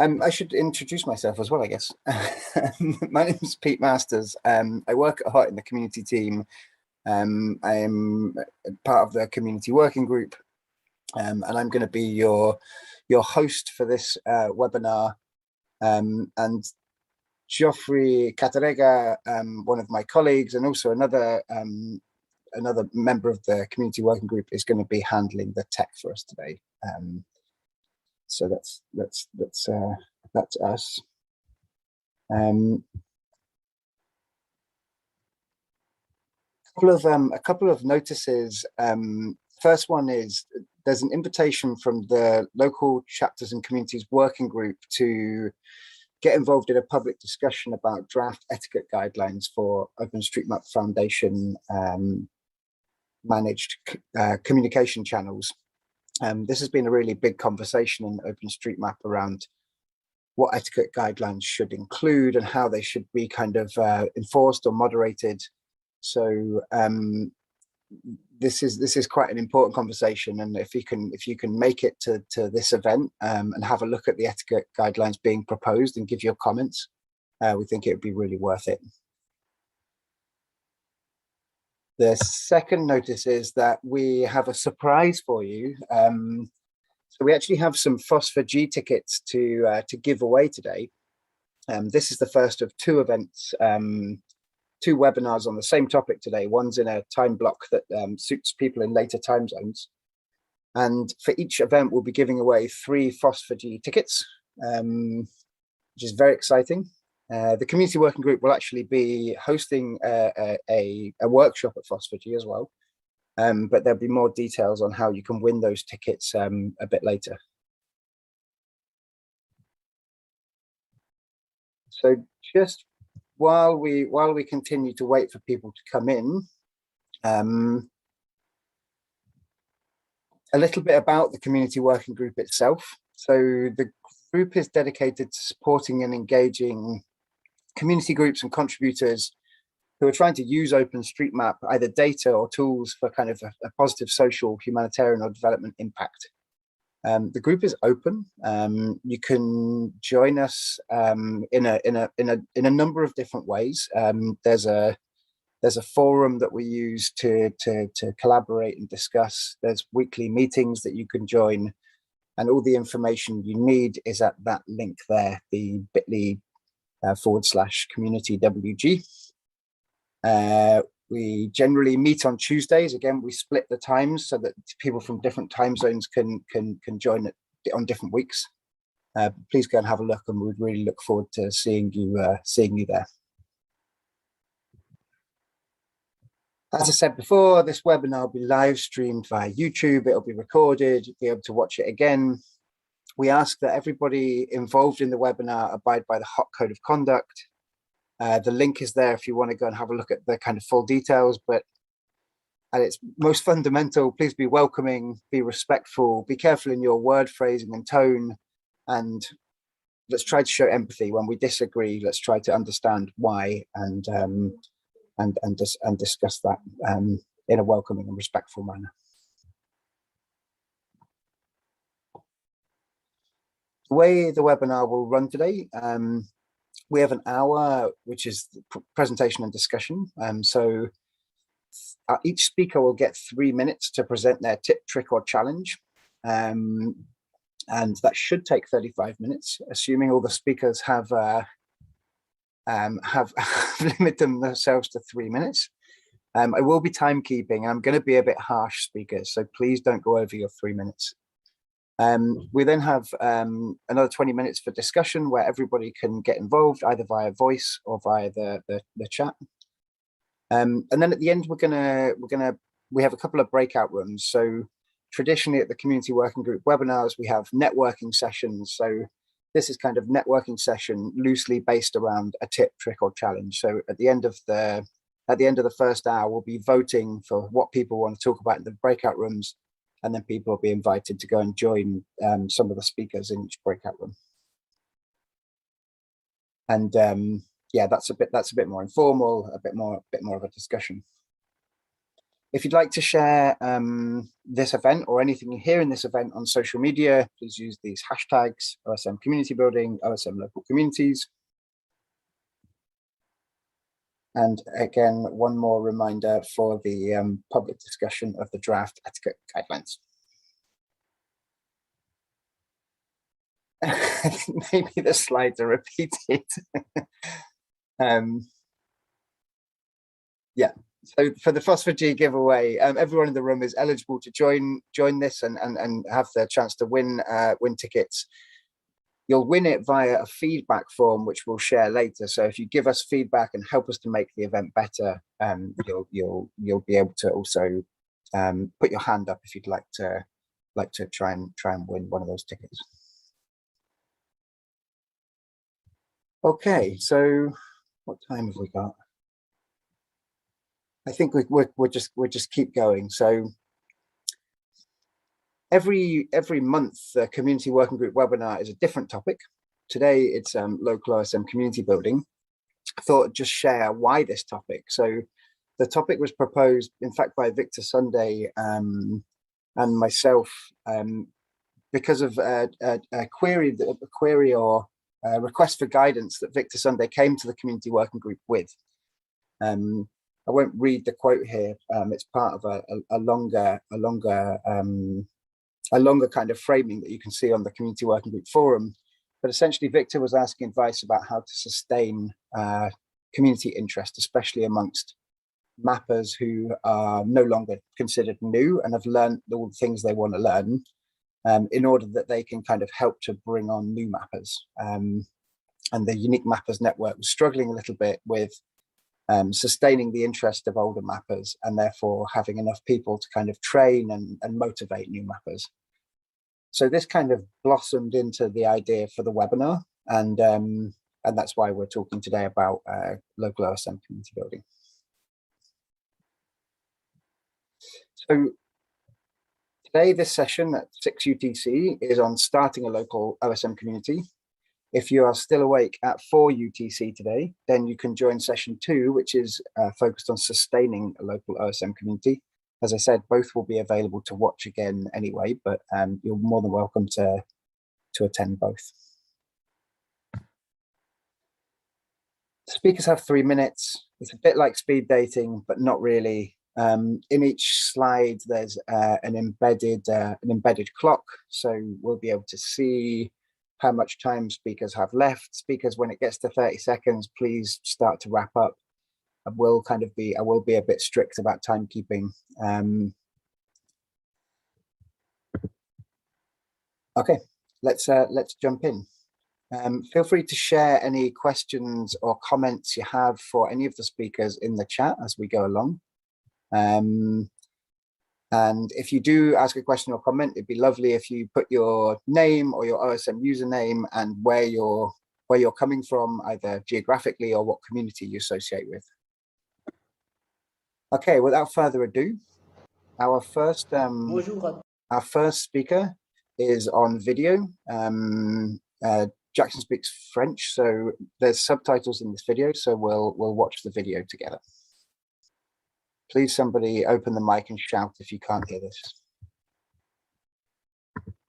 I should introduce myself as well, I guess. My name is Pete Masters. I work at Heart in the community team. I'm part of the community working group, and I'm going to be your host for this webinar. And Geoffrey Catarega, one of my colleagues, and also another member of the community working group, is going to be handling the tech for us today. So that's us. A couple of notices. First one is there's an invitation from the local chapters and communities working group to get involved in a public discussion about draft etiquette guidelines for OpenStreetMap Foundation managed communication channels. This has been a really big conversation in OpenStreetMap around what etiquette guidelines should include and how they should be kind of enforced or moderated. So this is quite an important conversation, and if you can make it to this event and have a look at the etiquette guidelines being proposed and give your comments, we think it would be really worth it. The second notice is that we have a surprise for you. So we actually have some Phosphor-G tickets to give away today. This is the first of two events, two webinars on the same topic today. One's in a time block that suits people in later time zones. And for each event, we'll be giving away 3 Phosphor-G tickets, which is very exciting. The community working group will actually be hosting a workshop at Phosphor-G as well. But there'll be more details on how you can win those tickets a bit later. So just while we continue to wait for people to come in, a little bit about the community working group itself. So the group is dedicated to supporting and engaging community groups and contributors who are trying to use OpenStreetMap, either data or tools, for kind of a positive social, humanitarian, or development impact. The group is open. You can join us in a number of different ways. There's a forum that we use to collaborate and discuss. There's weekly meetings that you can join, and all the information you need is at that link there, the bit.ly/communitywg. We generally meet on Tuesdays. Again, we split the times so that people from different time zones can join it on different weeks. Please go and have a look, and we'd really look forward to seeing you there. As I said before, this webinar will be live streamed via YouTube. It'll be recorded. You'll be able to watch it again. We ask that everybody involved in the webinar abide by the hot code of conduct. The link is there if you want to go and have a look at the kind of full details, but at its most fundamental, please be welcoming, be respectful, be careful in your word phrasing and tone, and let's try to show empathy. When we disagree, let's try to understand why and discuss that in a welcoming and respectful manner. The way the webinar will run today, we have an hour, which is presentation and discussion. So each speaker will get 3 minutes to present their tip, trick, or challenge. And that should take 35 minutes, assuming all the speakers have limited themselves to 3 minutes. I will be timekeeping. I'm going to be a bit harsh, speakers, so please don't go over your 3 minutes. We then have another 20 minutes for discussion where everybody can get involved either via voice or via the chat. And then at the end, we have a couple of breakout rooms. So traditionally at the community working group webinars, we have networking sessions. So this is kind of networking session loosely based around a tip, trick, or challenge. So at the end of the first hour, we'll be voting for what people want to talk about in the breakout rooms. And then people will be invited to go and join some of the speakers in each breakout room. And yeah, that's a bit more informal, a bit more of a discussion. If you'd like to share this event or anything you hear in this event on social media, please use these hashtags: OSM Community Building, OSM Local Communities. And again, one more reminder for the public discussion of the draft etiquette guidelines. Maybe the slides are repeated. Yeah. So for the Phospher-G giveaway, everyone in the room is eligible to join this and have the chance to win tickets. You'll win it via a feedback form, which we'll share later. So if you give us feedback and help us to make the event better, you'll be able to also put your hand up if you'd like to try and win one of those tickets. Okay, so what time have we got? I think we'll just keep going. So every month, the community working group webinar is a different topic. Today it's local OSM community building. I thought I'd just share why this topic. So the topic was proposed, in fact, by Victor Sunday and myself because of a query or a request for guidance that Victor Sunday came to the community working group with. I won't read the quote here. It's part of a longer kind of framing that you can see on the community working group forum. But essentially, Victor was asking advice about how to sustain community interest, especially amongst mappers who are no longer considered new and have learned all the things they want to learn, in order that they can kind of help to bring on new mappers. And the Unique Mappers Network was struggling a little bit with sustaining the interest of older mappers and therefore having enough people to kind of train and motivate new mappers. So this kind of blossomed into the idea for the webinar, and that's why we're talking today about local OSM community building. So today, this session at 6 UTC is on starting a local OSM community. If you are still awake at 4 UTC today, then you can join session 2, which is focused on sustaining a local OSM community. As I said, both will be available to watch again anyway, but you're more than welcome to attend both. Speakers have 3 minutes. It's a bit like speed dating, but not really. In each slide, there's an embedded clock, so we'll be able to see how much time speakers have left. Speakers, when it gets to 30 seconds, please start to wrap up. I will be a bit strict about timekeeping. Okay, let's jump in. Feel free to share any questions or comments you have for any of the speakers in the chat as we go along. And if you do ask a question or comment, it'd be lovely if you put your name or your OSM username and where you're coming from, either geographically or what community you associate with. Okay, without further ado, our first speaker is on video. Jackson speaks French, so there's subtitles in this video, so we'll watch the video together. Please, somebody open the mic and shout if you can't hear this.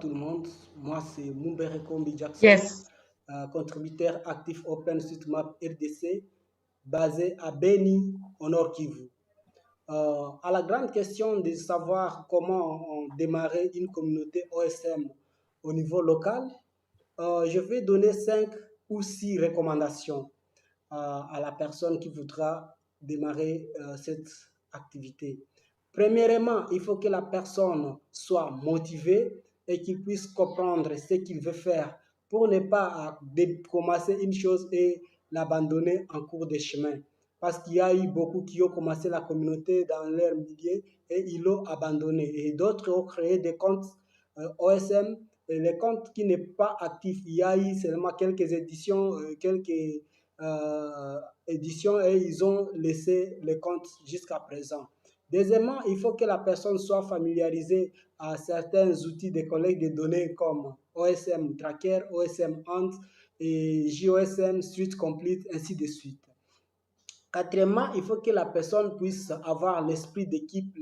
Tout le monde, moi c'est Mumbere Kombi Jackson, Yes. Contributeur actif OpenStreetMap RDC, basé à Beni, au Nord Kivu. À la grande question de savoir comment on démarrer une communauté OSM au niveau local, je vais donner 5 ou 6 recommandations à la personne qui voudra démarrer cette activité. Premièrement, il faut que la personne soit motivée et qu'il puisse comprendre ce qu'il veut faire pour ne pas commencer une chose et l'abandonner en cours de chemin. Parce qu'il y a eu beaucoup qui ont commencé la communauté dans leur milieu et ils l'ont abandonné. Et d'autres ont créé des comptes OSM, et les comptes qui n'est pas actifs. Il y a eu seulement quelques éditions, éditions et ils ont laissé les comptes jusqu'à présent. Deuxièmement, il faut que la personne soit familiarisée à certains outils de collecte de données comme OSM Tracker, OSM Hunt et JOSM Street Complete, ainsi de suite. Quatrièmement, il faut que la personne puisse avoir l'esprit d'équipe,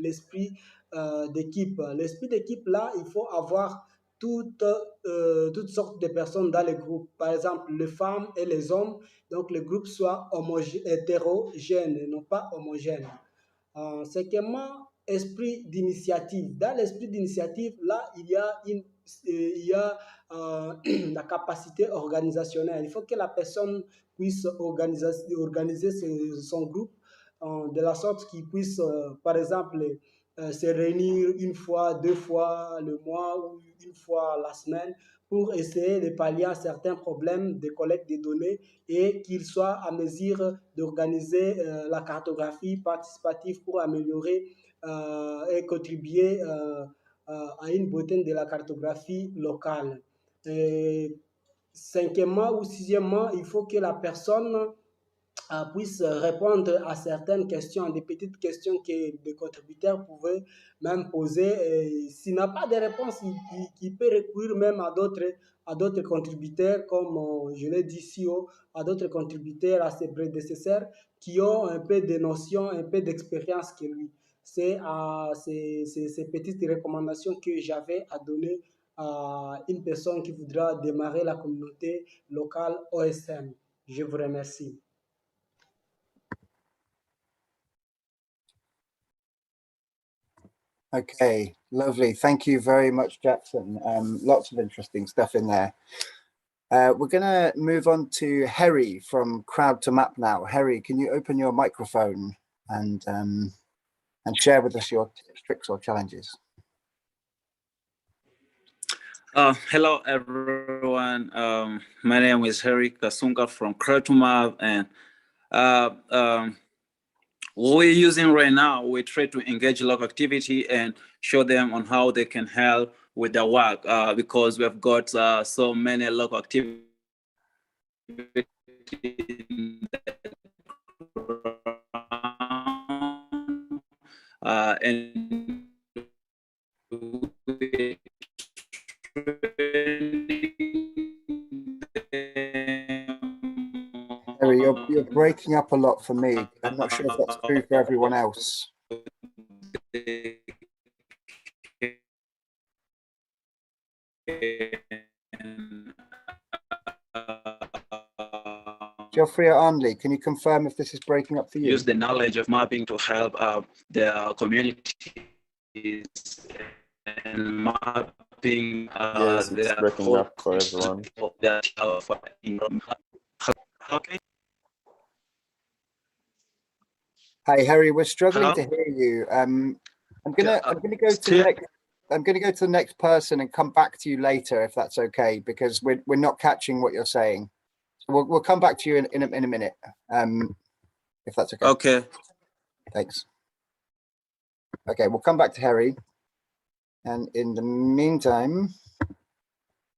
d'équipe. L'esprit d'équipe, là, il faut avoir toutes sortes de personnes dans le groupe. Par exemple, les femmes et les hommes. Donc, le groupe soit hétérogène et non pas homogène. Cinquièmement, esprit d'initiative. Dans l'esprit d'initiative, là, il y a la capacité organisationnelle. Il faut que la personne puisse organiser son groupe de la sorte qu'il puisse, par exemple, se réunir une fois, deux fois le mois ou une fois la semaine pour essayer de pallier à certains problèmes de collecte des données et qu'il soit à mesure d'organiser la cartographie participative pour améliorer et contribuer à une beauté de la cartographie locale. Et cinquièmement ou sixièmement, il faut que la personne puisse répondre à certaines questions, des petites questions que les contributeurs pouvaient même poser. Et s'il n'a pas de réponse, il peut recourir même à d'autres contributeurs, comme je l'ai dit ici, à d'autres contributeurs, à ses prédécesseurs, qui ont un peu de notions, un peu d'expérience que lui. C'est ces petites recommandations que j'avais à donner à une personne qui voudra démarrer la communauté locale OSM. Je vous remercie. Okay, lovely. Thank you very much, Jackson. Lots of interesting stuff in there. We're going to move on to Harry from Crowd to Map now. Harry, can you open your microphone and share with us your tips, tricks, or challenges? Hello, everyone. My name is Harry Kasunga from Crowd to Map, and what we're using right now, we try to engage local activity and show them on how they can help with their work because we've got so many local activities and Harry, you're breaking up a lot for me. I'm not sure if that's true for everyone else. Geoffrey or Anli, can you confirm if this is breaking up for you? Use the knowledge of mapping to help the communities and mapping. Yes, it's breaking up for everyone. Okay. Hi, Harry. We're struggling Hello? to hear you. I'm gonna go to the next person and come back to you later if that's okay, because we're not catching what you're saying. So we'll come back to you in a minute, if that's okay. Okay. Thanks. Okay, we'll come back to Harry, and in the meantime,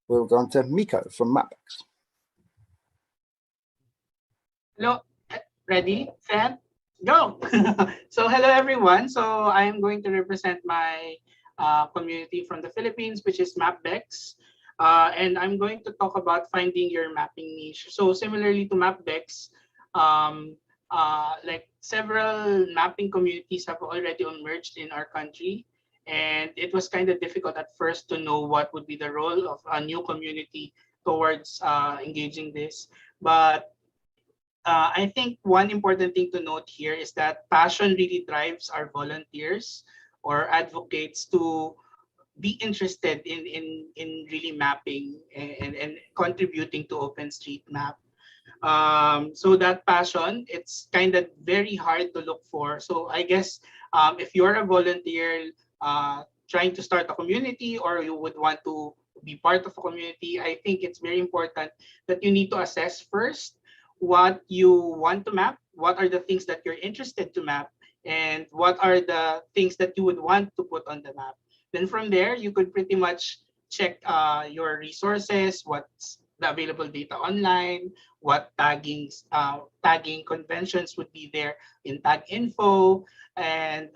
we'll go on to Mikko from Mapbox. Hello, ready, set, go. So hello everyone. So I am going to represent my community from the Philippines, which is Mapbex. And I'm going to talk about finding your mapping niche. So similarly to Mapbex, like several mapping communities have already emerged in our country. And it was kind of difficult at first to know what would be the role of a new community towards engaging this. But I think one important thing to note here is that passion really drives our volunteers or advocates to be interested in really mapping and contributing to OpenStreetMap. So that passion, it's kind of very hard to look for. So I guess if you're a volunteer trying to start a community or you would want to be part of a community, I think it's very important that you need to assess first what you want to map, what are the things that you're interested to map, and what are the things that you would want to put on the map. Then from there, you could pretty much check your resources, what's the available data online, what tagging conventions would be there in tag info, and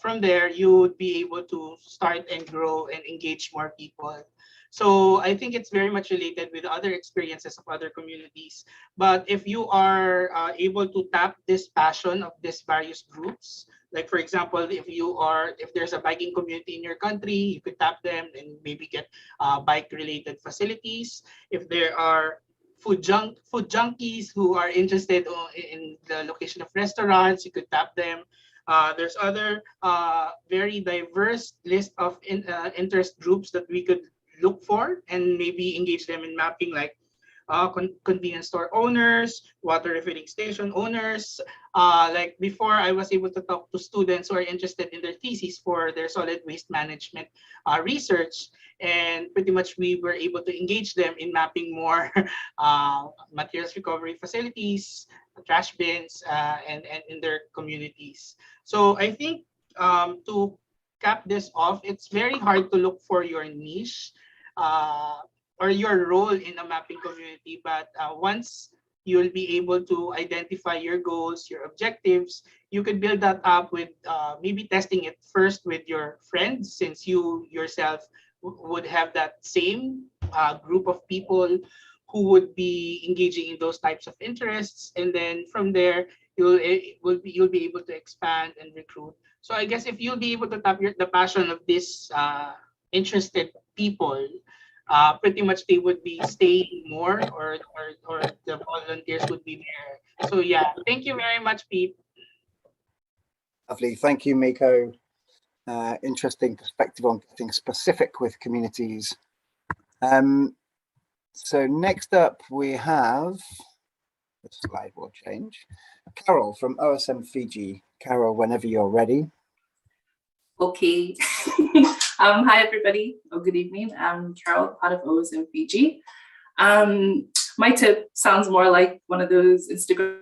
from there you would be able to start and grow and engage more people. So I think it's very much related with other experiences of other communities. But if you are able to tap this passion of these various groups, like for example, if there's a biking community in your country, you could tap them and maybe get bike related facilities. If there are food junkies who are interested in the location of restaurants, you could tap them. There's other very diverse list of interest groups that we could look for and maybe engage them in mapping, like convenience store owners, water refilling station owners. Like before, I was able to talk to students who are interested in their thesis for their solid waste management research. And pretty much we were able to engage them in mapping more materials recovery facilities, trash bins, and in their communities. So I think to cap this off, it's very hard to look for your niche or your role in a mapping community. But once you'll be able to identify your goals, your objectives, you could build that up with maybe testing it first with your friends, since you yourself would have that same group of people who would be engaging in those types of interests. And then from there, you'll be able to expand and recruit. So I guess if you'll be able to tap the passion of this interested people, pretty much they would be staying more, or the volunteers would be there. So yeah, thank you very much, Pete. Lovely, thank you, Mikko. Interesting perspective on getting specific with communities. So next up we have, the slide will change, Carol from OSM Fiji. Carol, whenever you're ready. Okay. Hi, everybody. Oh, good evening. I'm Carol, part of OSM Fiji. My tip sounds more like one of those Instagram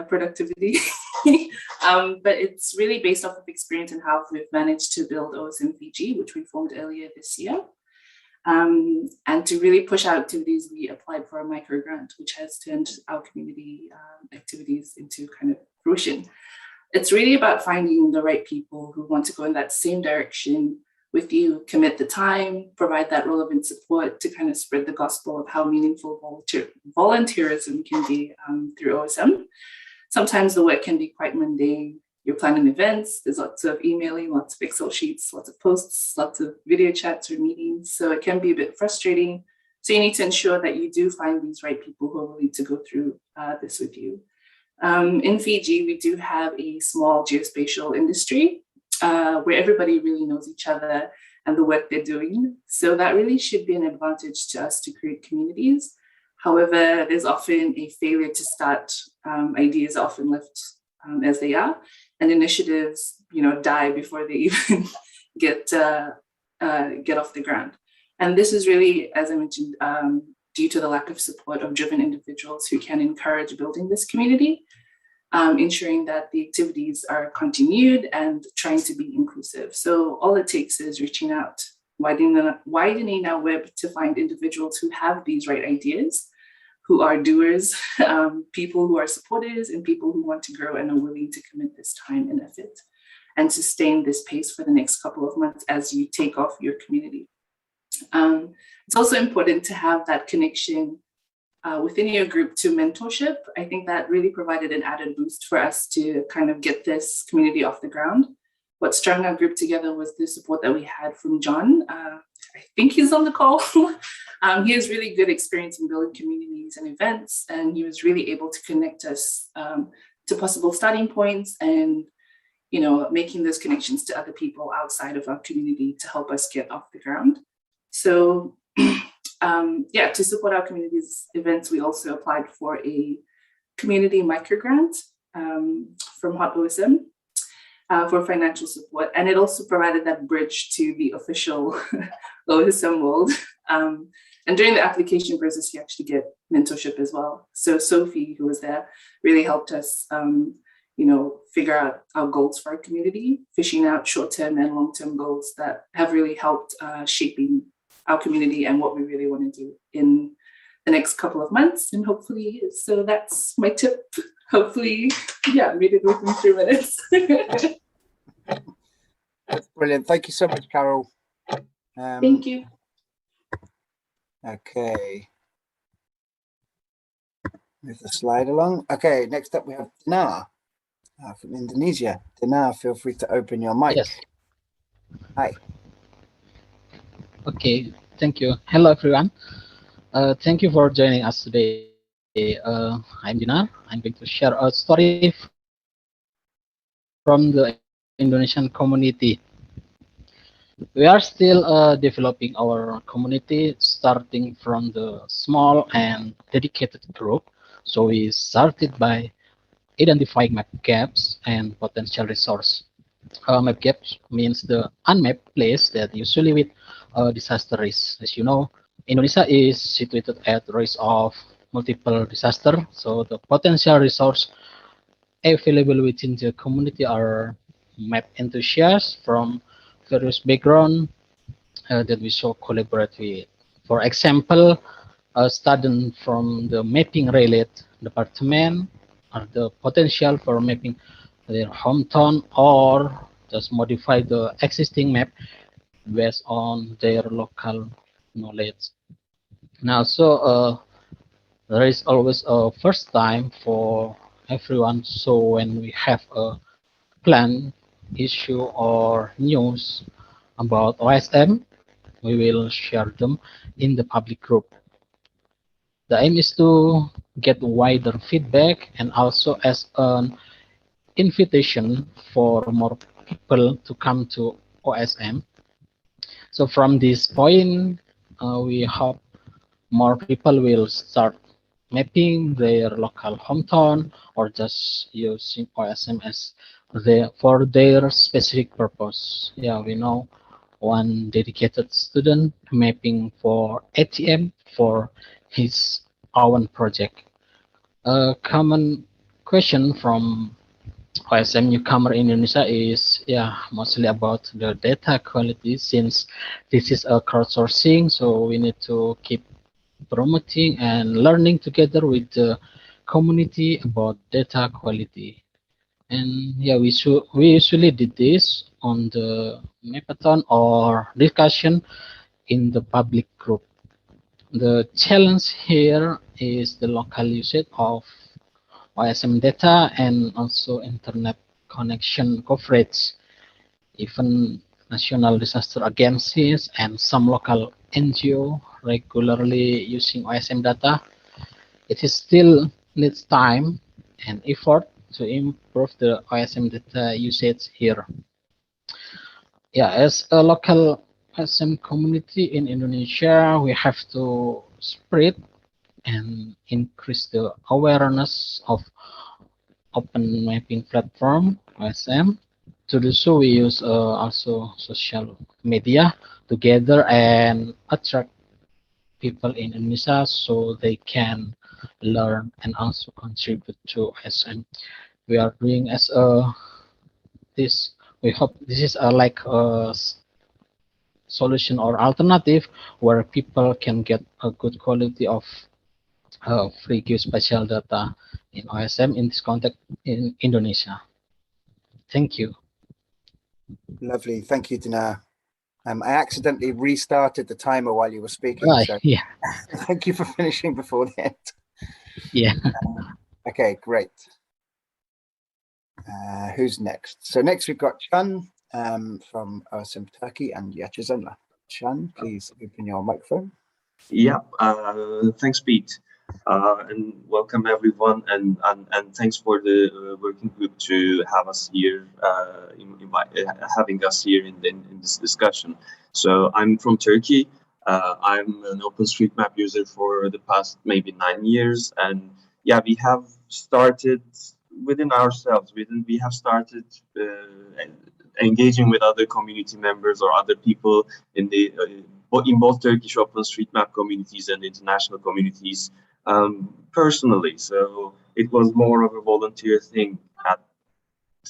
productivity, but it's really based off of experience and how we've managed to build OSM Fiji, which we formed earlier this year. And to really push our activities, we applied for a micro grant, which has turned our community activities into kind of fruition. It's really about finding the right people who want to go in that same direction with you, commit the time, provide that relevant support to kind of spread the gospel of how meaningful volunteerism can be through OSM. Sometimes the work can be quite mundane. You're planning events, there's lots of emailing, lots of Excel sheets, lots of posts, lots of video chats or meetings. So it can be a bit frustrating. So you need to ensure that you do find these right people who are willing to go through this with you. In Fiji, we do have a small geospatial industry where everybody really knows each other and the work they're doing. So that really should be an advantage to us to create communities. However, there's often a failure to start. Ideas are often left as they are, and initiatives, die before they even get off the ground. And this is really, as I mentioned, due to the lack of support of driven individuals who can encourage building this community, ensuring that the activities are continued and trying to be inclusive. So all it takes is reaching out, widening our web to find individuals who have these right ideas, who are doers, people who are supporters, and people who want to grow and are willing to commit this time and effort and sustain this pace for the next couple of months as you take off your community. It's also important to have that connection within your group to mentorship. I think that really provided an added boost for us to kind of get this community off the ground. What strung our group together was the support that we had from John. I think he's on the call. He has really good experience in building communities and events, and he was really able to connect us to possible starting points and making those connections to other people outside of our community to help us get off the ground. So to support our community's events, we also applied for a community microgrant from Hot OSM for financial support. And it also provided that bridge to the official OSM world. And during the application process, you actually get mentorship as well. So Sophie, who was there, really helped us figure out our goals for our community, fishing out short-term and long-term goals that have really helped shaping our community and what we really want to do in the next couple of months. And hopefully, so that's my tip. Hopefully, made it within 3 minutes. That's brilliant. Thank you so much, Carol. Thank you. Okay. Move the slide along. Okay, next up we have Dina from Indonesia. Dina, feel free to open your mic. Yes. Hi. Okay. Thank you. Hello, everyone. Thank you for joining us today. I'm Dinar. I'm going to share a story from the Indonesian community. We are still developing our community, starting from the small and dedicated group. So we started by identifying map gaps and potential resource. Map gaps means the unmapped place that usually with disaster risk. As you know, Indonesia is situated at risk of multiple disaster. So the potential resource available within the community are map enthusiasts from various background that we should collaborate with. For example, a student from the mapping related department are the potential for mapping their hometown or just modify the existing map based on their local knowledge. Now, there is always a first time for everyone. So when we have a plan, issue, or news about OSM, we will share them in the public group. The aim is to get wider feedback and also as an invitation for more people to come to OSM. So from this point, we hope more people will start mapping their local hometown or just using OSM as for their specific purpose. Yeah, we know one dedicated student mapping for ATM for his own project. A common question from OSM newcomer in Indonesia is mostly about the data quality since this is a crowdsourcing, so we need to keep promoting and learning together with the community about data quality. And yeah, we usually did this on the mapathon or discussion in the public group. The challenge here is the local usage of OSM data and also internet connection coverage. Even national disaster agencies and some local NGO regularly using OSM data. It is still needs time and effort to improve the OSM data usage here. Yeah, as a local OSM community in Indonesia, we have to spread and increase the awareness of open mapping platform OSM. To do so, we use also social media to gather and attract people in Indonesia so they can learn and also contribute to OSM. We are doing as a this. We hope this is like a solution or alternative where people can get a good quality of free geospatial data in OSM in this context in Indonesia. Thank you. Lovely. Thank you, Dina. I accidentally restarted the timer while you were speaking. Right, So yeah. thank you for finishing before the end. Yeah. Okay, great. Who's next? So next we've got Chan from OSM Turkey and Yachizonla. Chan, please open your microphone. Yeah, thanks, Pete. And welcome everyone, and thanks for the working group to have us here, having us here in this discussion. So I'm from Turkey. I'm an OpenStreetMap user for the past maybe 9 years, and yeah, we have started within ourselves. We have started engaging with other community members or other people in the in both Turkish OpenStreetMap communities and international communities personally. So it was more of a volunteer thing at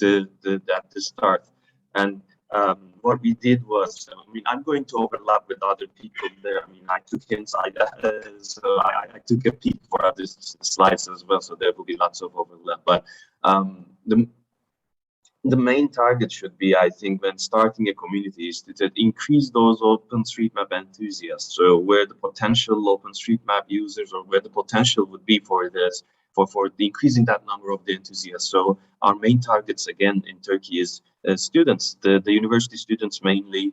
the start. And what we did was, I mean, I'm going to overlap with other people there. I mean, I took hints, so I took a peek for other slides as well, so there will be lots of overlap. But the main target should be, I think, when starting a community is to increase those OpenStreetMap enthusiasts. So where the potential OpenStreetMap users, or where the potential would be for this, for increasing that number of the enthusiasts. So our main targets again in Turkey is students, the university students mainly,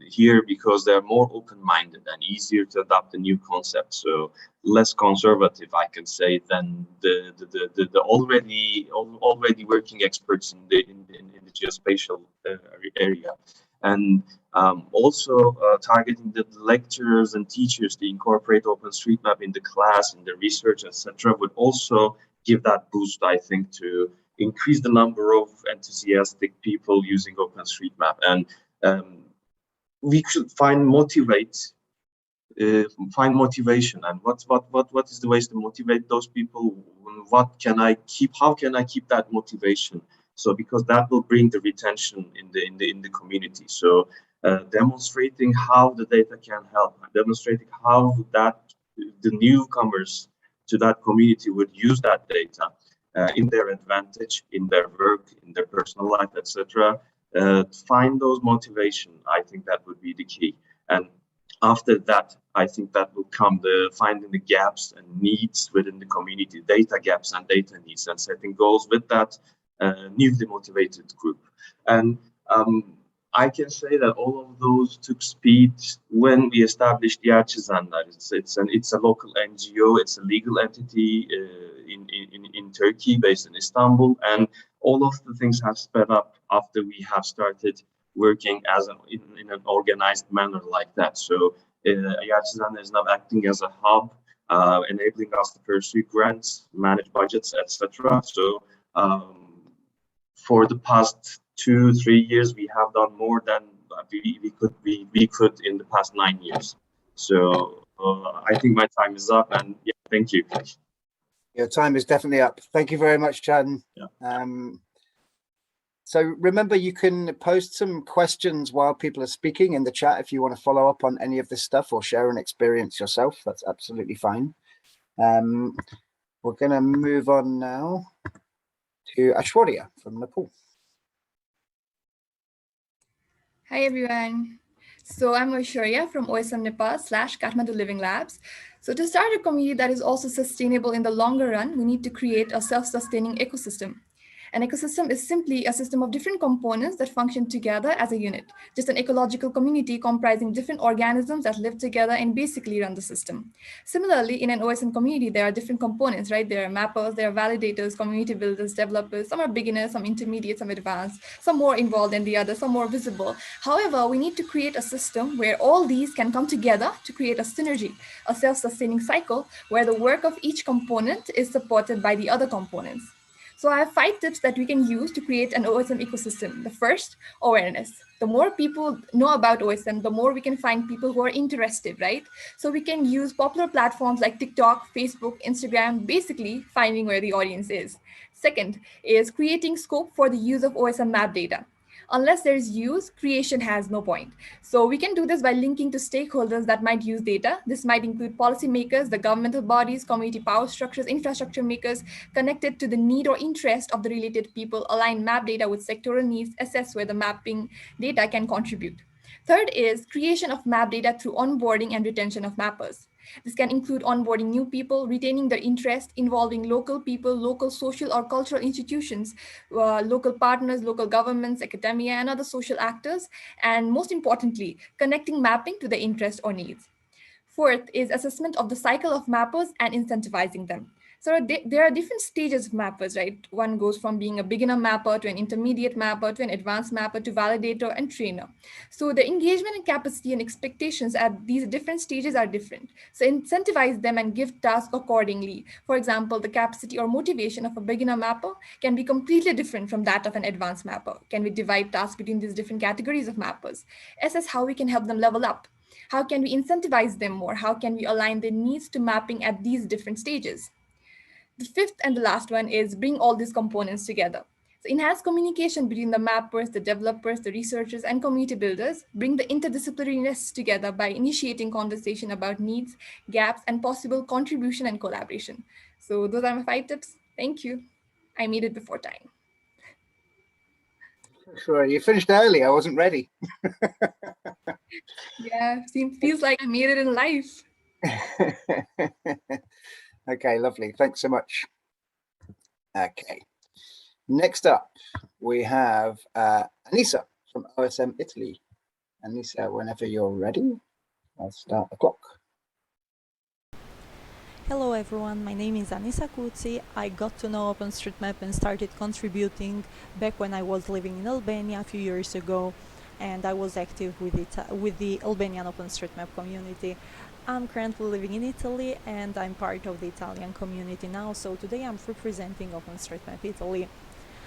here because they're more open-minded and easier to adopt the new concept. So less conservative, I can say, than the already working experts in the geospatial area, and also targeting the lecturers and teachers to incorporate OpenStreetMap in the class, in the research, etc., would also give that boost, I think, to increase the number of enthusiastic people using OpenStreetMap. And we should find motivation, and what is the ways to motivate those people? What can I keep? How can I keep that motivation? So because that will bring the retention in the community. So demonstrating how the data can help, demonstrating how that the newcomers to that community would use that data in their advantage, in their work, in their personal life, etc. Find those motivation. I think that would be the key. And after that, I think that will come the finding the gaps and needs within the community, data gaps and data needs, and setting goals with that newly motivated group. And I can say that all of those took speed when we established the Artisanlar. It's a local NGO, it's a legal entity in Turkey, based in Istanbul, and all of the things have sped up after we have started working as in an organized manner like that. So Artisanlar is now acting as a hub, enabling us to pursue grants, manage budgets, etc. So for the past 2-3 years, we have done more than we could in the past 9 years. So I think my time is up, and yeah, thank you. Your time is definitely up. Thank you very much, Can. Yeah. So remember, you can post some questions while people are speaking in the chat if you want to follow up on any of this stuff or share an experience yourself. That's absolutely fine. We're going to move on now to Aishwarya from Nepal. Hi, everyone. So I'm Aishwarya from OSM Nepal / Kathmandu Living Labs. So to start a community that is also sustainable in the longer run, we need to create a self-sustaining ecosystem. An ecosystem is simply a system of different components that function together as a unit, just an ecological community comprising different organisms that live together and basically run the system. Similarly, in an OSM community, there are different components, right? There are mappers, there are validators, community builders, developers. Some are beginners, some intermediate, some advanced, some more involved than the others, some more visible. However, we need to create a system where all these can come together to create a synergy, a self-sustaining cycle where the work of each component is supported by the other components. So I have 5 tips that we can use to create an OSM ecosystem. The first, awareness. The more people know about OSM, the more we can find people who are interested, right? So we can use popular platforms like TikTok, Facebook, Instagram, basically finding where the audience is. Second is creating scope for the use of OSM map data. Unless there's use, creation has no point. So we can do this by linking to stakeholders that might use data. This might include policymakers, the governmental bodies, community power structures, infrastructure makers, connected to the need or interest of the related people, align map data with sectoral needs, assess where the mapping data can contribute. Third is creation of map data through onboarding and retention of mappers. This can include onboarding new people, retaining their interest, involving local people, local social or cultural institutions, local partners, local governments, academia, and other social actors, and most importantly, connecting mapping to their interest or needs. Fourth is assessment of the cycle of mappers and incentivizing them. So there are different stages of mappers, right? One goes from being a beginner mapper to an intermediate mapper to an advanced mapper to validator and trainer. So the engagement and capacity and expectations at these different stages are different. So incentivize them and give tasks accordingly. For example, the capacity or motivation of a beginner mapper can be completely different from that of an advanced mapper. Can we divide tasks between these different categories of mappers? Assess how we can help them level up. How can we incentivize them more? How can we align their needs to mapping at these different stages? The fifth and the last one is bring all these components together. So enhance communication between the mappers, the developers, the researchers, and community builders. Bring the interdisciplinariness together by initiating conversation about needs, gaps, and possible contribution and collaboration. So those are my 5 tips. Thank you. I made it before time. Sure, you finished early. I wasn't ready. Yeah, feels like I made it in life. Okay, lovely. Thanks so much. Okay. Next up, we have Anissa from OSM Italy. Anissa, whenever you're ready, I'll start the clock. Hello everyone, my name is Anissa Kutsi. I got to know OpenStreetMap and started contributing back when I was living in Albania a few years ago, and I was active with the Albanian OpenStreetMap community. I'm currently living in Italy and I'm part of the Italian community now, so today I'm representing OpenStreetMap Italy.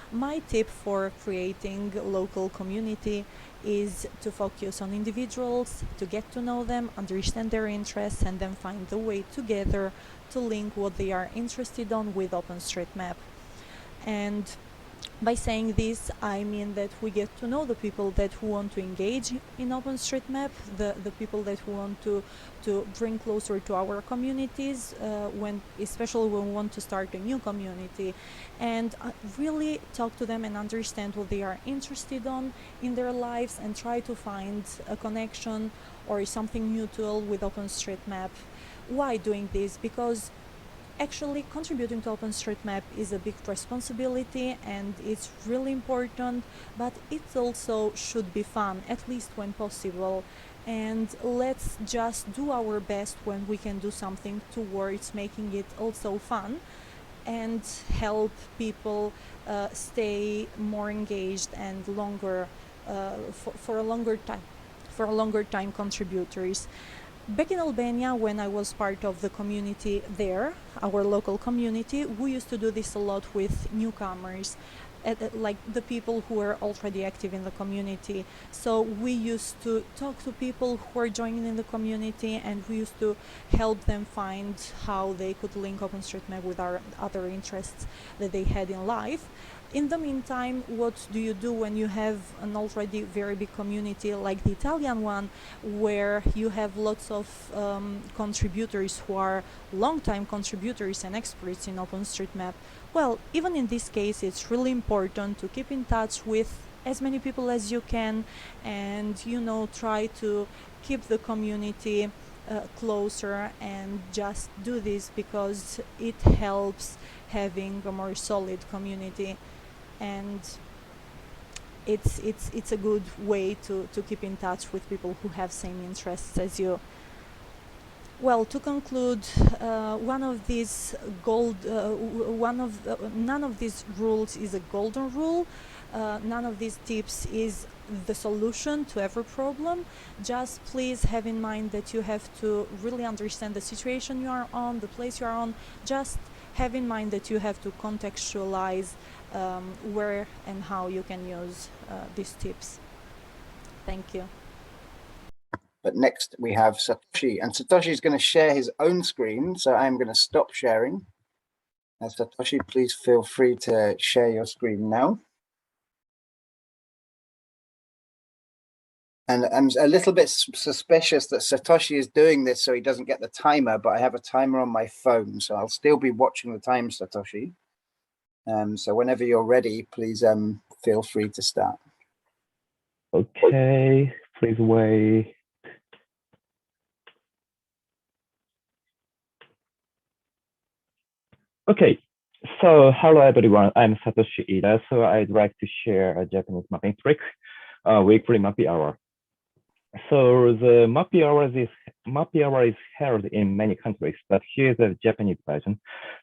My tip for creating local community is to focus on individuals, to get to know them, understand their interests, and then find the way together to link what they are interested on with OpenStreetMap. And by saying this, I mean that we get to know the people that want to engage in OpenStreetMap, the people that want to bring closer to our communities, especially when we want to start a new community, and really talk to them and understand what they are interested on in their lives and try to find a connection or something mutual with OpenStreetMap. Why doing this? Because actually, contributing to OpenStreetMap is a big responsibility and it's really important, but it also should be fun, at least when possible. And let's just do our best when we can do something towards making it also fun and help people stay more engaged and longer for a longer time contributors. Back in Albania, when I was part of the community there, our local community, we used to do this a lot with newcomers, like the people who were already active in the community. So we used to talk to people who are joining in the community and we used to help them find how they could link OpenStreetMap with our other interests that they had in life. In the meantime, what do you do when you have an already very big community like the Italian one, where you have lots of contributors who are long-time contributors and experts in OpenStreetMap? Well, even in this case, it's really important to keep in touch with as many people as you can and, try to keep the community closer and just do this because it helps having a more solid community. And it's a good way to keep in touch with people who have same interests as you. Well, to conclude, none of these rules is a golden rule. None of these tips is the solution to every problem. Just please have in mind that you have to really understand the situation you are on, the place you are on. Just have in mind that you have to contextualize where and how you can use these tips. Thank you. But next we have Satoshi, and Satoshi is going to share his own screen. So I'm going to stop sharing. Satoshi, please feel free to share your screen now. And I'm a little bit suspicious that Satoshi is doing this so he doesn't get the timer, but I have a timer on my phone, so I'll still be watching the time, Satoshi. So whenever you're ready, please feel free to start. Okay, please wait. Okay, so hello everyone, I'm Satoshi Ida. So I'd like to share a Japanese mapping trick, weekly Mappy Hour. So the Mappy Hour is held in many countries, but here's a Japanese version.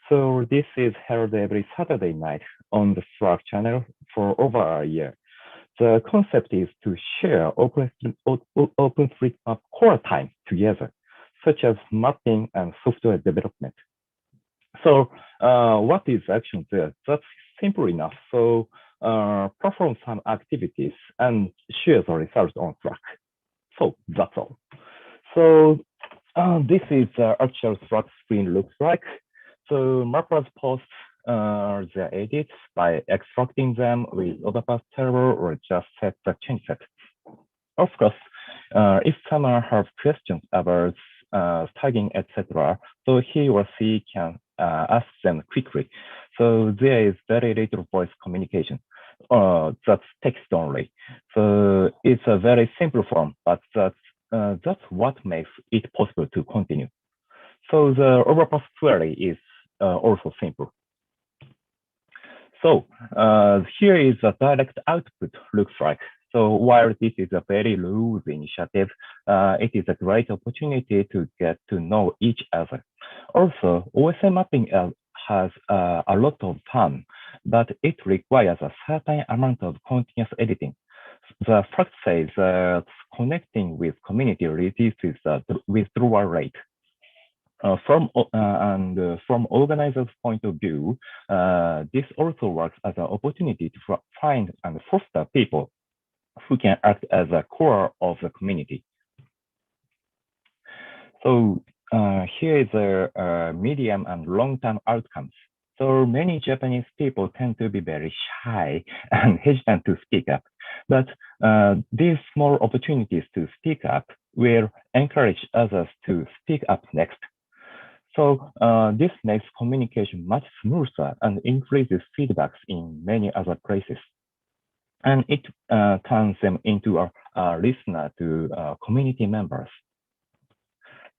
So this is held every Saturday night on the Slack channel for over a year. The concept is to share OpenStreetMap core time together, such as mapping and software development. So what is action there? That's simple enough. So perform some activities and share the results on Slack. So that's all. So this is the actual Slack screen looks like. So mappers post their edits by extracting them with overpass server or just set the change set. Of course, if someone has questions about tagging, etc., so he or she can ask them quickly. So there is very little voice communication. that's text only. So it's a very simple form, but that's what makes it possible to continue. So the overpass query is also simple. So here is a direct output looks like. So while this is a very loose initiative, it is a great opportunity to get to know each other. Also, OSM mapping has a lot of fun, but it requires a certain amount of continuous editing. The fact says that connecting with community reduces the withdrawal rate. From organizers' point of view, this also works as an opportunity to find and foster people who can act as a core of the community. So here is the medium and long-term outcomes. So many Japanese people tend to be very shy and hesitant to speak up, but these small opportunities to speak up will encourage others to speak up next. So this makes communication much smoother and increases feedbacks in many other places. And it turns them into a listener to community members.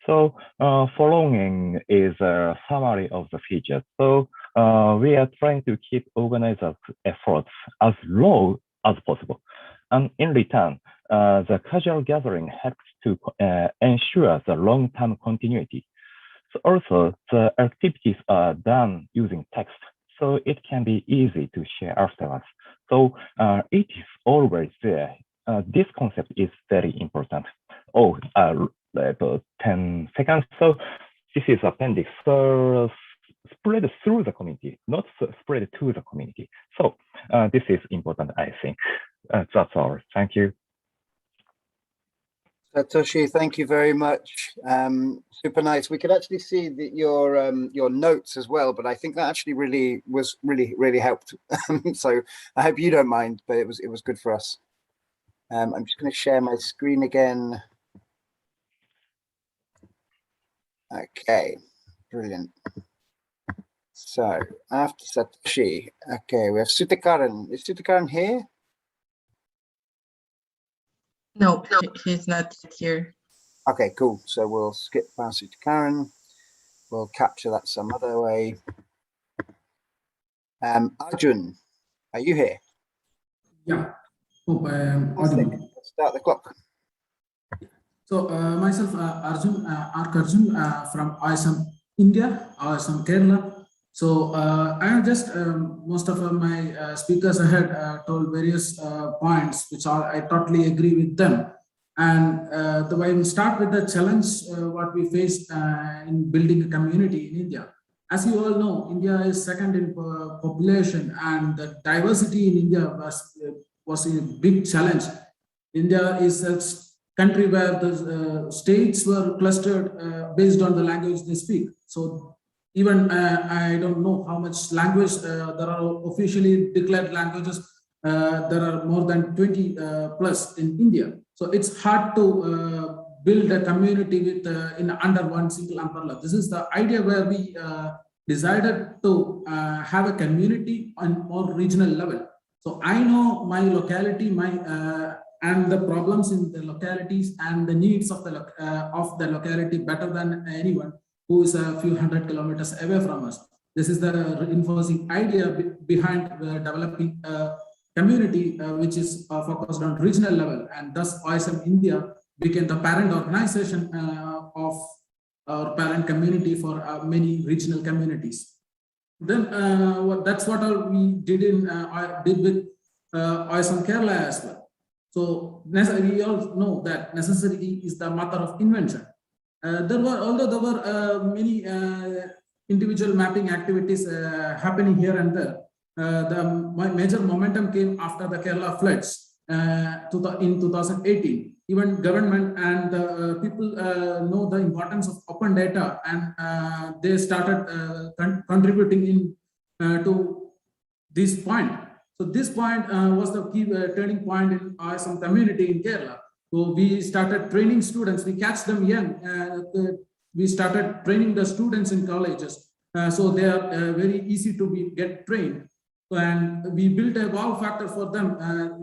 So following is a summary of the features. So we are trying to keep organizers' efforts as low as possible. And in return, the casual gathering helps to ensure the long-term continuity. So also, the activities are done using text, so it can be easy to share afterwards. So it is always there. This concept is very important. Oh, 10 seconds. So this is appendix. So spread through the community, not spread to the community. So this is important, I think. That's all. Thank you. Satoshi, thank you very much. Super nice. We could actually see your notes as well, but I think that actually really helped. So I hope you don't mind, but it was good for us. I'm just going to share my screen again. Okay, brilliant. So after Satoshi, okay, we have Sutakaran. Is Sutakaran here? No, he's not here. Okay, cool. So we'll skip past Sutakaran. We'll capture that some other way. Arjun, are you here? Yeah, hope I am audible. Let's start the clock. So myself, Arjun, from OSM India, OSM Kerala. So I have just, most of my speakers ahead told various points, which I totally agree with them. And the way we start with the challenge, what we face in building a community in India. As you all know, India is second in population, and the diversity in India was a big challenge. India is a country where the states were clustered based on the language they speak. So even I don't know how much language there are officially declared languages. There are more than 20 plus in India. So it's hard to build a community with in under one single umbrella. This is the idea where we decided to have a community on more regional level. So I know my locality, and the problems in the localities and the needs of the locality better than anyone who is a few hundred kilometers away from us. This is the reinforcing idea behind developing a community which is focused on regional level, and thus OSM India became the parent organization of our parent community for many regional communities. Then that's what we did with OSM Kerala as well. So we all know that necessity is the mother of invention. Although there were many individual mapping activities happening here and there, the major momentum came after the Kerala floods in 2018. Even government and people know the importance of open data, and they started contributing to this point. So this point was the key turning point in some community in Kerala. So we started training students. We catch them young. We started training the students in colleges. So they are very easy to get trained. And we built a wow factor for them.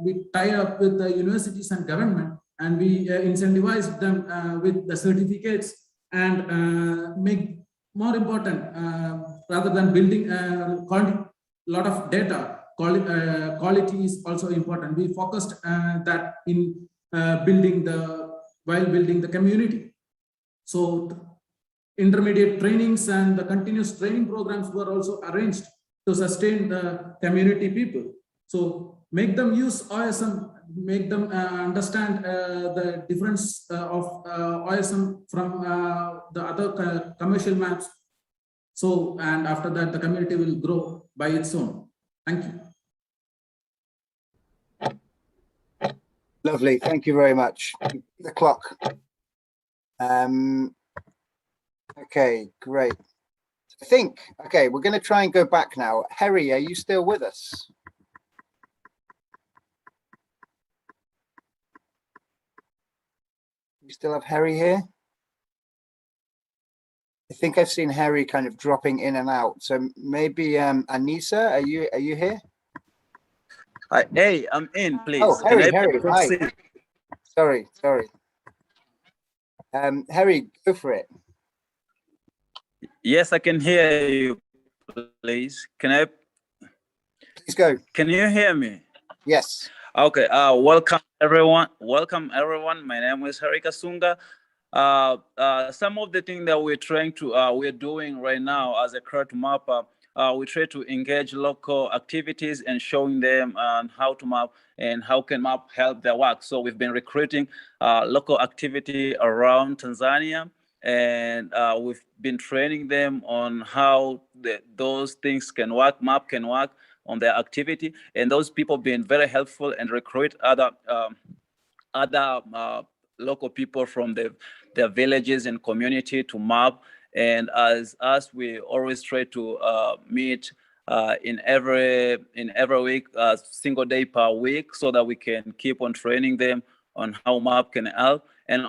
We tie up with the universities and government, and we incentivize them with the certificates and make more important, rather than building a lot of data, quality is also important. We focused that in building the community. So intermediate trainings and the continuous training programs were also arranged to sustain the community people. So make them use OSM, make them understand the difference of OSM from the other commercial maps. So, and after that, the community will grow by its own. Thank you. Lovely. Thank you very much. The clock. Okay, great. I think, okay, we're going to try and go back now. Harry, are you still with us? You still have Harry here? I think I've seen Harry kind of dropping in and out. So maybe Anissa, are you here? Hey, I'm in, please. Oh, Harry, Harry, hi. Proceed? Sorry. Harry, go for it. Yes, I can hear you, please. Please go. Can you hear me? Yes. Okay. Welcome everyone. My name is Harry Kasunga. Some of the things that we're doing right now as a CRUT mapper, we try to engage local activities and showing them how to map and how can map help their work. So we've been recruiting local activity around Tanzania, and we've been training them on how those things can work, map can work on their activity, and those people being very helpful and recruit other local people from their villages and community to map. And as us, we always try to meet in every week, single day per week, so that we can keep on training them on how map can help, and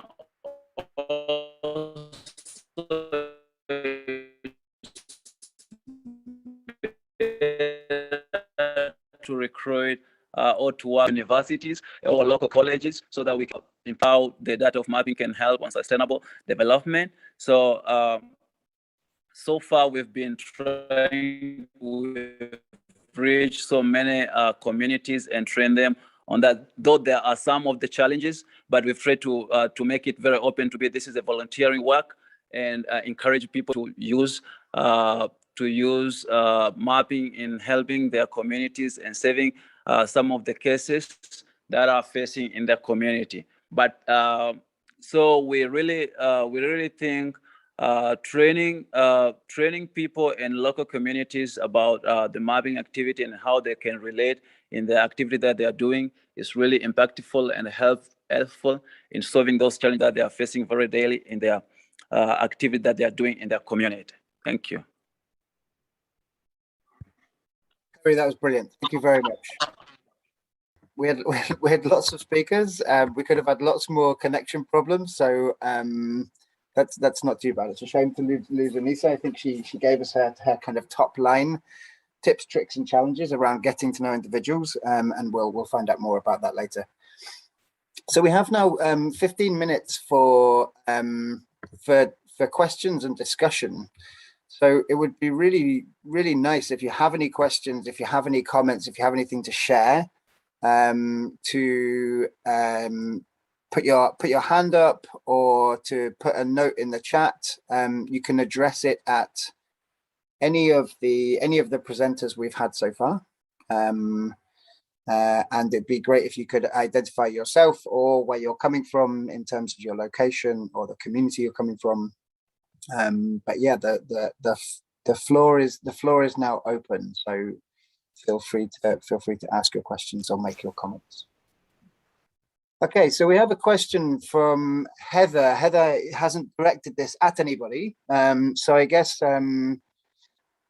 also to recruit or to work universities or local colleges, so that we can empower the data of mapping can help on sustainable development. So so far we've been trying to reach so many communities and train them on that, though there are some of the challenges, but we've tried to make it very open to be this is a volunteering work, and encourage people to use mapping in helping their communities and saving some of the cases that are facing in their community. But so we really think training people in local communities about the mapping activity and how they can relate in the activity that they are doing is really impactful and helpful in solving those challenges that they are facing very daily in their activity that they are doing in their community. Thank you. Harry, that was brilliant. Thank you very much. We had lots of speakers. We could have had lots more connection problems. So that's not too bad. It's a shame to lose Anissa. I think she gave us her kind of top line tips, tricks, and challenges around getting to know individuals, and we'll find out more about that later. So we have now 15 minutes for questions and discussion. So it would be really, really nice if you have any questions, if you have any comments, if you have anything to share, to put your hand up or to put a note in the chat. You can address it at any of the presenters we've had so far. And it'd be great if you could identify yourself or where you're coming from in terms of your location or the community you're coming from. But yeah, the floor is now open, so feel free to ask your questions or make your comments. Okay, so we have a question from Heather. Heather hasn't directed this at anybody, so I guess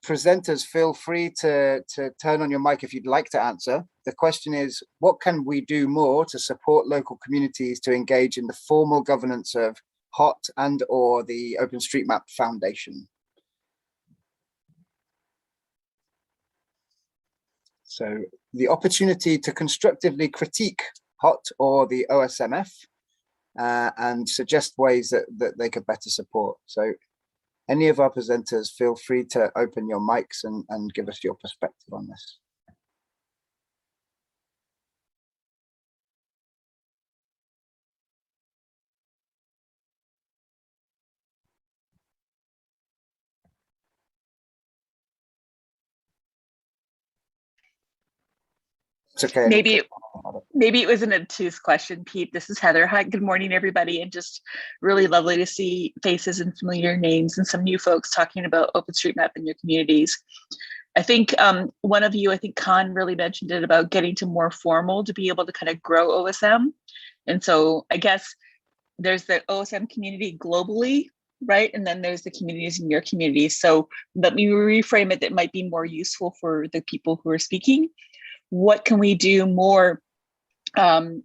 presenters, feel free to turn on your mic if you'd like to answer. The question is, what can we do more to support local communities to engage in the formal governance of HOT and/or the OpenStreetMap Foundation? So the opportunity to constructively critique HOT or the OSMF and suggest ways that they could better support. So any of our presenters, feel free to open your mics and give us your perspective on this. It's okay. Maybe it was an obtuse question, Pete. This is Heather. Hi, good morning, everybody. And just really lovely to see faces and familiar names and some new folks talking about OpenStreetMap in your communities. I think one of you, I think Khan really mentioned it about getting to more formal to be able to kind of grow OSM. And so I guess there's the OSM community globally, right? And then there's the communities in your community. So let me reframe it that might be more useful for the people who are speaking. What can we do more to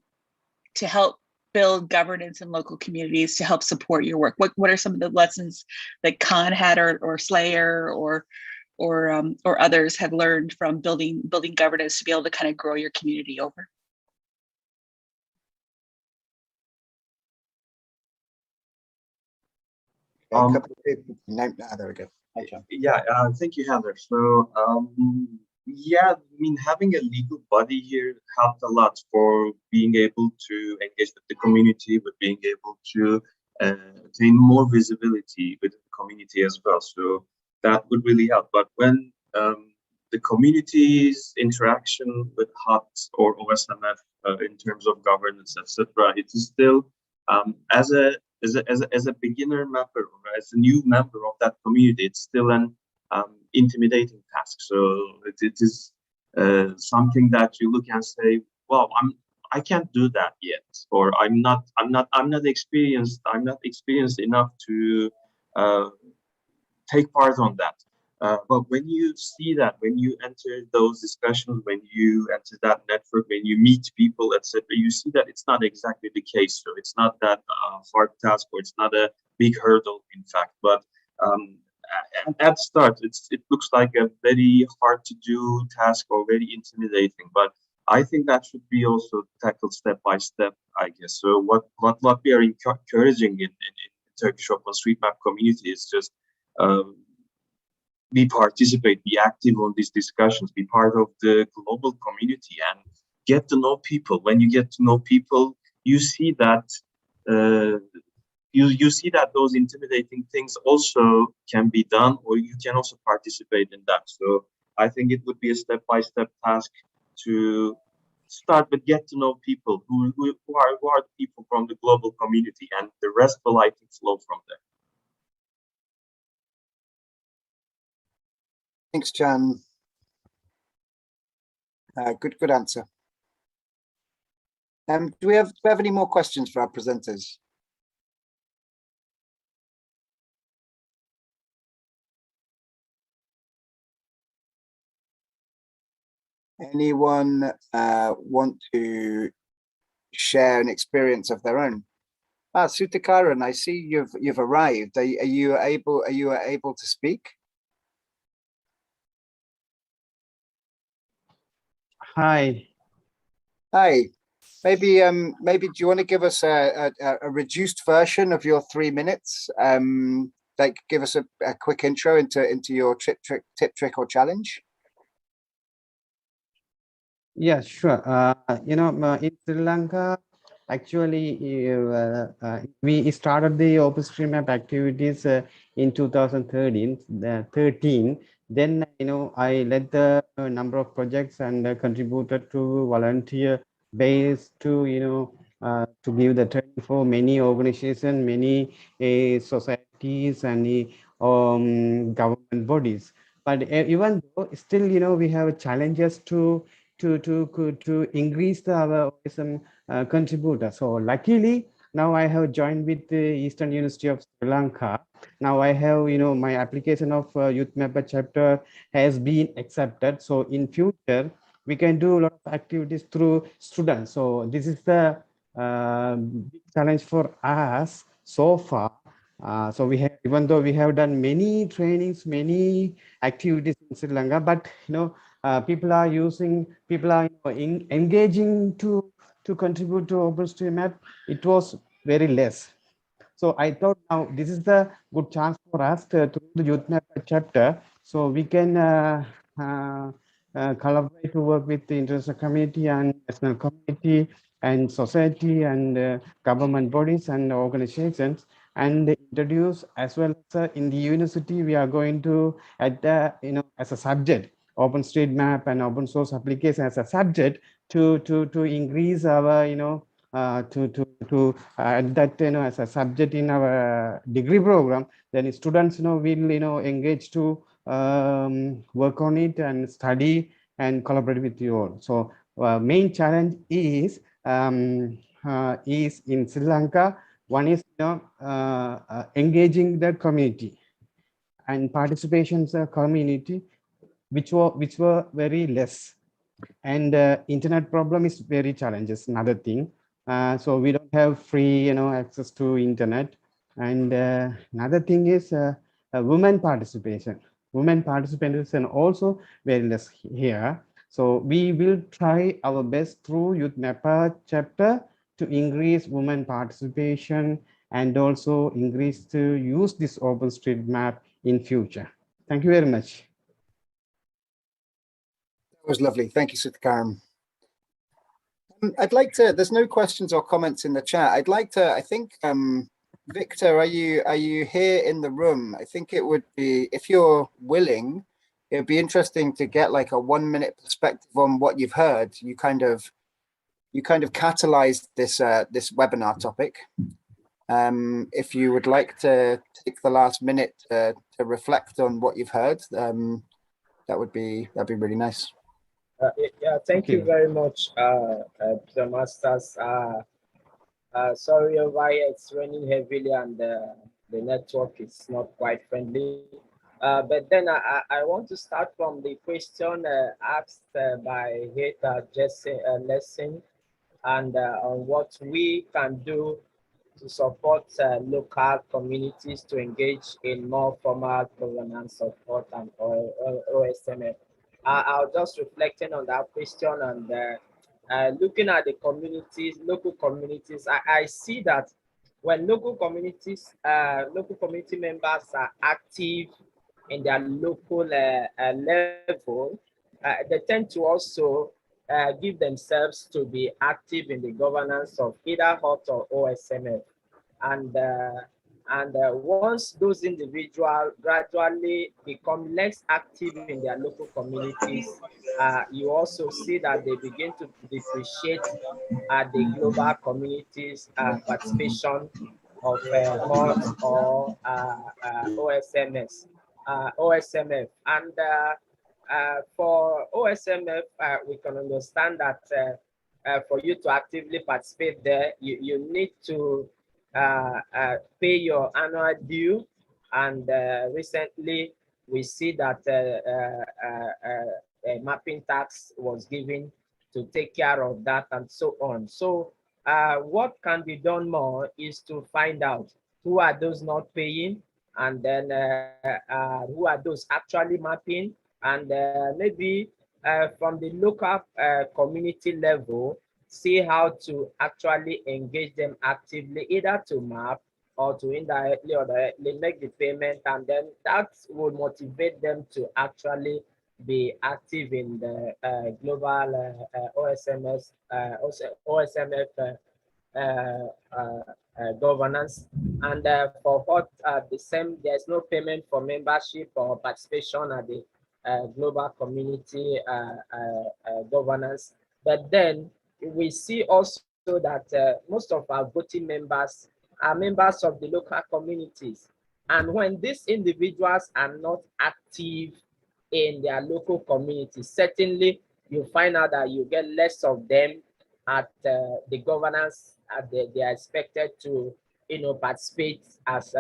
help build governance in local communities to help support your work? What are some of the lessons that Khan had or Slayer or others have learned from building governance to be able to kind of grow your community over? No, there we go. Yeah, thank you, Heather. So, yeah, I mean, having a legal body here helped a lot for being able to engage with the community, but being able to attain more visibility with the community as well. So that would really help. But when the community's interaction with HOT or OSMF in terms of governance, etc., it is still as a beginner member or as a new member of that community, it's still an intimidating task. So it is something that you look and say, well, I can't do that yet, or I'm not experienced enough to take part on that. But when you see that, when you enter those discussions, when you enter that network, when you meet people, etc., you see that it's not exactly the case. So it's not that hard task, or it's not a big hurdle, in fact. But at the start, it looks like a very hard to do task or very intimidating. But I think that should be also tackled step by step, I guess. So what we are encouraging in Turkish OpenStreetMap community is just be active on these discussions, be part of the global community, and get to know people. When you get to know people, you see that you see that those intimidating things also can be done, or you can also participate in that. So I think it would be a step-by-step task to start with get to know people who are the people from the global community, and the rest will, I think, flow from there. Thanks, Can. Good answer. Do we have any more questions for our presenters? Anyone want to share an experience of their own? Sutakaran, I see you've arrived. Are you able to speak? Hi. Hi. Maybe do you want to give us a reduced version of your 3 minutes? Like give us a quick intro into your tip, trick, or challenge. Yeah, sure. In Sri Lanka, actually, we started the OpenStreetMap activities in 2013. Then, I led the number of projects and contributed to volunteer base to, to give the training for many organizations, many societies, and government bodies. But even though still, we have challenges to increase our OSM contributor. So luckily, now I have joined with the Eastern University of Sri Lanka. Now I have, my application of Youth Mapper chapter has been accepted. So in future, we can do a lot of activities through students. So this is the big challenge for us so far. So we have, even though we have done many trainings, many activities in Sri Lanka, but people are engaging to contribute to OpenStreetMap, it was very less. So I thought now this is the good chance for us through the Youth Map chapter, so we can collaborate to work with the international community and national community and society and government bodies and organizations, and introduce, as well as in the university we are going to add as a subject OpenStreetMap and open source application as a subject to increase our to add that as a subject in our degree program. Then students will engage to work on it and study and collaborate with you all. So main challenge is in Sri Lanka. One is engaging the community and participations community, which were very less, and internet problem is very challenges. Another thing, so we don't have free access to internet, and another thing is women participation. Women participation also very less here. So we will try our best through Youth Nepal chapter to increase women participation and also increase to use this OpenStreetMap in future. Thank you very much. That was lovely. Thank you, Sitkaram. I'd like to, there's no questions or comments in the chat. I'd like to, I think, Victor, are you here in the room? I think it would be, if you're willing, it would be interesting to get like a 1 minute perspective on what you've heard. You kind of catalyzed this this webinar topic. If you would like to take the last minute to reflect on what you've heard, that'd be really nice. Yeah, thank you very much, the masters. Sorry why it's raining heavily and the network is not quite friendly. But then I want to start from the question asked by Heta Jesse Lessing, and on what we can do to support local communities to engage in more formal governance support and OSM. I was just reflecting on that question and looking at the communities, local communities. I see that when local community members are active in their local level, they tend to also give themselves to be active in the governance of either HOT or OSMF. And once those individuals gradually become less active in their local communities, you also see that they begin to depreciate the global communities participation of HOT or OSMF. And for OSMF, we can understand that for you to actively participate there, you need to pay your annual due. And recently, we see that a mapping tax was given to take care of that and so on. So what can be done more is to find out who are those not paying, and then who are those actually mapping, and maybe from the local community level, see how to actually engage them actively, either to map or to indirectly or directly make the payment, and then that will motivate them to actually be active in the global OSMF governance. And for what the same, there's no payment for membership or participation at the global community governance. But then we see also that most of our voting members are members of the local communities. And when these individuals are not active in their local communities, certainly you find out that you get less of them at the governance. They are expected to, participate as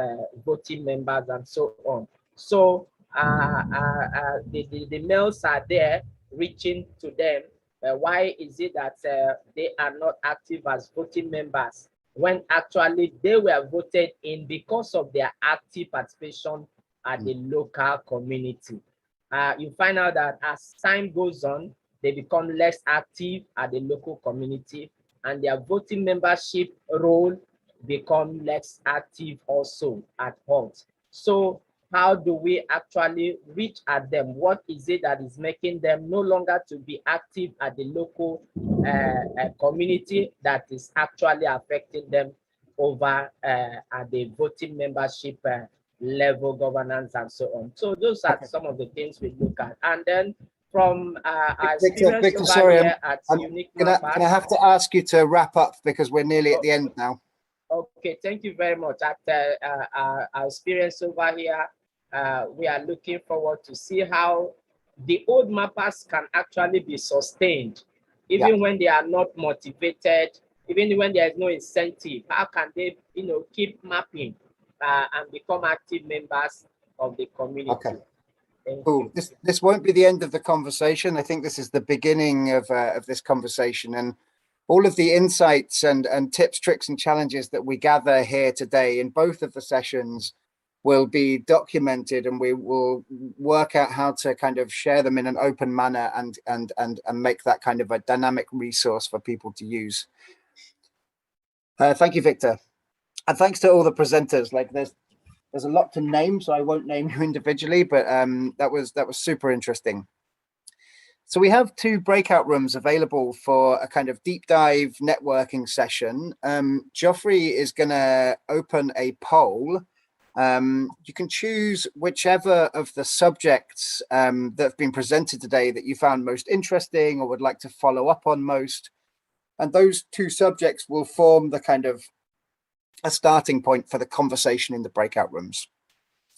voting members and so on. So the mails are there reaching to them. Why is it that they are not active as voting members when actually they were voted in because of their active participation at the local community? you find out that as time goes on, they become less active at the local community, and their voting membership role become less active also at home. So how do we actually reach at them? What is it that is making them no longer to be active at the local community that is actually affecting them over at the voting membership level, governance, and so on? So those are some of the things we look at. And then from our experience Victor, over sorry, here at I'm Unique gonna have to ask you to wrap up because we're nearly at the end now. Okay, thank you very much. At our experience over here, we are looking forward to see how the old mappers can actually be sustained, even when they are not motivated, even when there is no incentive. How can they, keep mapping and become active members of the community? Okay. Cool. This won't be the end of the conversation. I think this is the beginning of this conversation, and all of the insights and tips, tricks, and challenges that we gather here today in both of the sessions will be documented, and we will work out how to kind of share them in an open manner and make that kind of a dynamic resource for people to use. Thank you, Victor, and thanks to all the presenters. Like there's a lot to name, so I won't name you individually, but that was super interesting. So we have 2 breakout rooms available for a kind of deep dive networking session. Geoffrey is going to open a poll. You can choose whichever of the subjects that have been presented today that you found most interesting or would like to follow up on most. And those 2 subjects will form the kind of a starting point for the conversation in the breakout rooms.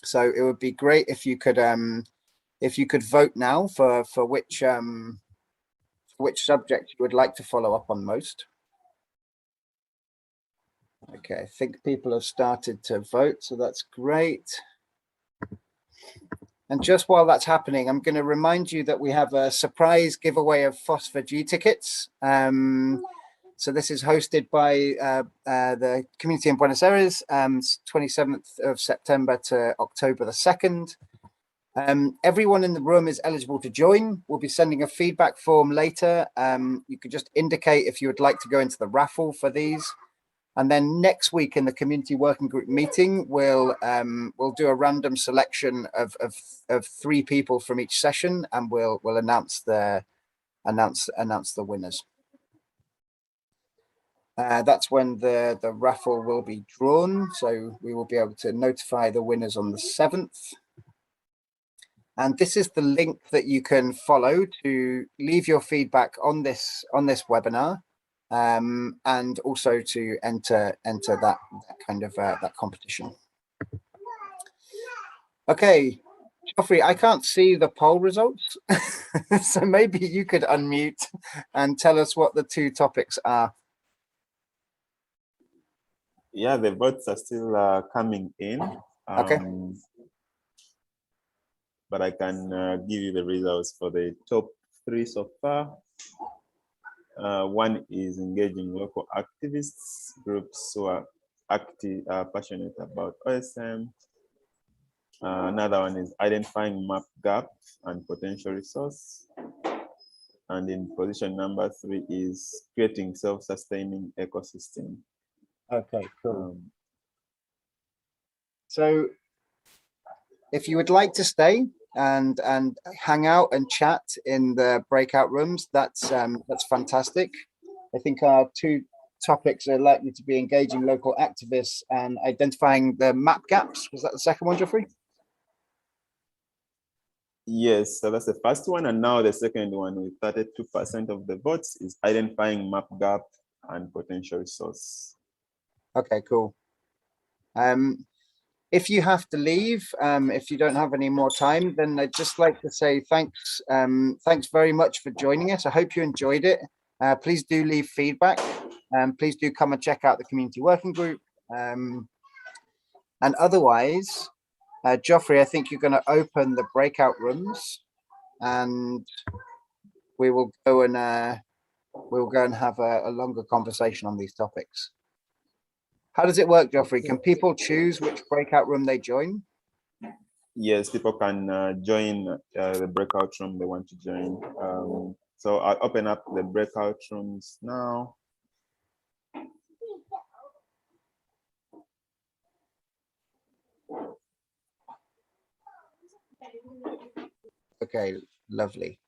So it would be great if you could vote now for which subject you would like to follow up on most. Okay, I think people have started to vote, so that's great. And just while that's happening, I'm going to remind you that we have a surprise giveaway of Phosphor G tickets. So this is hosted by the community in Buenos Aires, 27th of September to October the 2nd. Everyone in the room is eligible to join. We'll be sending a feedback form later. You could just indicate if you would like to go into the raffle for these. And then next week in the community working group meeting, we'll do a random selection of 3 people from each session, and we'll announce the winners. That's when the raffle will be drawn, so we will be able to notify the winners on the 7th. And this is the link that you can follow to leave your feedback on this webinar, and also to enter that kind of that competition. Okay, Geoffrey, I can't see the poll results, so maybe you could unmute and tell us what the 2 topics are. Yeah, the votes are still coming in. Okay. But I can give you the results for the top 3 so far. One is engaging local activists, groups who are passionate about OSM. Another one is identifying map gap and potential resource. And in position number 3 is creating self-sustaining ecosystem. Okay, cool. So if you would like to stay and hang out and chat in the breakout rooms, that's fantastic. I think our 2 topics are likely to be engaging local activists and identifying the map gaps. Was that the second one, Geoffrey? Yes, so that's the first one, and now the second one with 32% of the votes is identifying map gap and potential resource. Okay, cool. If you have to leave, if you don't have any more time, then I'd just like to say thanks. Thanks very much for joining us. I hope you enjoyed it. Please do leave feedback. Please do come and check out the community working group. And otherwise, Geoffrey, I think you're going to open the breakout rooms, and we will go and have a longer conversation on these topics. How does it work, Geoffrey? Can people choose which breakout room they join? Yes, people can join the breakout room they want to join. So I'll open up the breakout rooms now. Okay, lovely.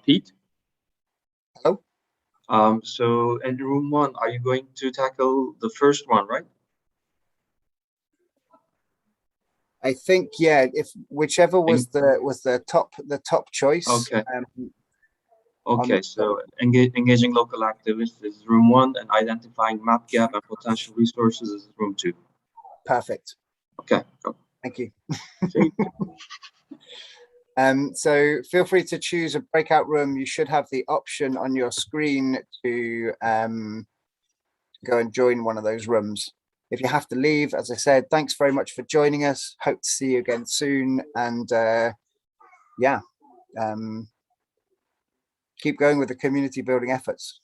Pete? Hello? So in room 1, are you going to tackle the first one, right? I think, yeah, if whichever was the top choice. Okay. Okay, so engaging local activists is room 1, and identifying map gap and potential resources is room 2. Perfect. Okay, cool. Thank you. So feel free to choose a breakout room. You should have the option on your screen to go and join one of those rooms. If you have to leave, as I said, thanks very much for joining us. Hope to see you again soon. And yeah, keep going with the community building efforts.